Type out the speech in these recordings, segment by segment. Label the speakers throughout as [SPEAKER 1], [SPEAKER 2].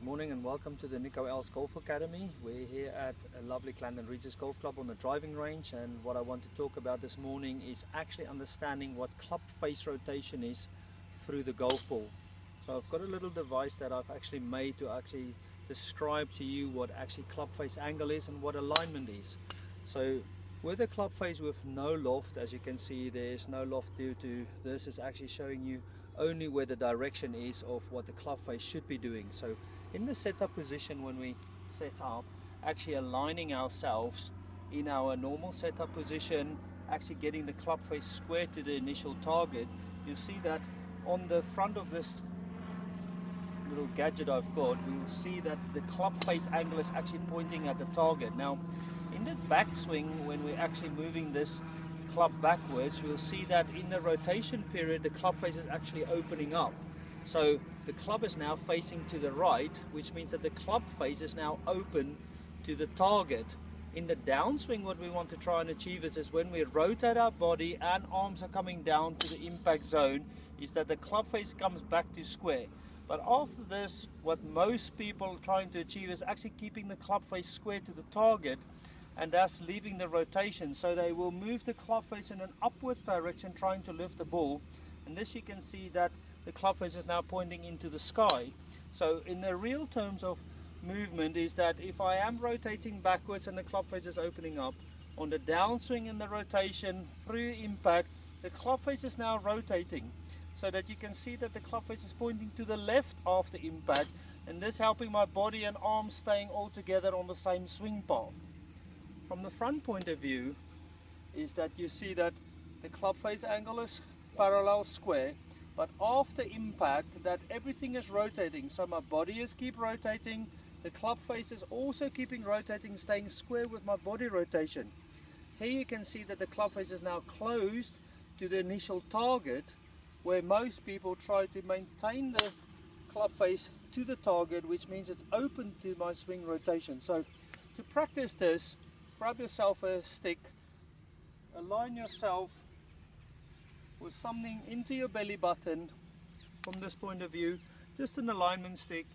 [SPEAKER 1] morning and welcome to the Nico Els Golf Academy. We're here at a lovely Clandon Regis Golf Club on the driving range, and what I want to talk about this morning is actually understanding what club face rotation is through the golf ball. So I've got a little device that I've actually made to actually describe to you what actually club face angle is and what alignment is. So with a club face with no loft, as you can see there's no loft due to this, is actually showing you only where the direction is of what the club face should be doing. So in the setup position, when we set up, actually aligning ourselves in our normal setup position, actually getting the club face square to the initial target, you'll see that on the front of this little gadget I've got, we'll see that the club face angle is actually pointing at the target. Now in the backswing, when we're actually moving this club backwards, we'll see that in the rotation period the club face is actually opening up. So the club is now facing to the right, which means that the club face is now open to the target. In the downswing, what we want to try and achieve is when we rotate our body and arms are coming down to the impact zone, is that the club face comes back to square. But after this, what most people are trying to achieve is actually keeping the club face square to the target, and thus leaving the rotation. So they will move the club face in an upwards direction trying to lift the ball, and this you can see that the club face is now pointing into the sky. So in the real terms of movement is that if I am rotating backwards and the club face is opening up, on the downswing in the rotation through impact, the club face is now rotating, so that you can see that the club face is pointing to the left after impact, and this helping my body and arms staying all together on the same swing path. From the front point of view is that you see that the club face angle is parallel square, but after impact that everything is rotating. So my body is keep rotating, the club face is also keeping rotating, staying square with my body rotation. Here you can see that the club face is now closed to the initial target, where most people try to maintain the club face to the target, which means it's open to my swing rotation. So to practice this, grab yourself a stick, align yourself with something into your belly button from this point of view, just an alignment stick,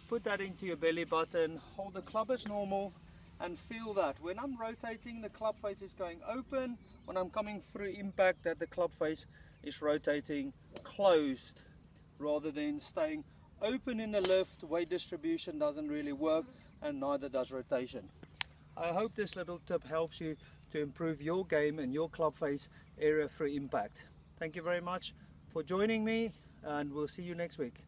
[SPEAKER 1] put that into your belly button, hold the club as normal, and feel that when I'm rotating the club face is going open, when I'm coming through impact that the club face is rotating closed rather than staying open in the lift. Weight distribution doesn't really work, and neither does rotation. I hope this little tip helps you to improve your game and your club face area through impact. Thank you very much for joining me, and we'll see you next week.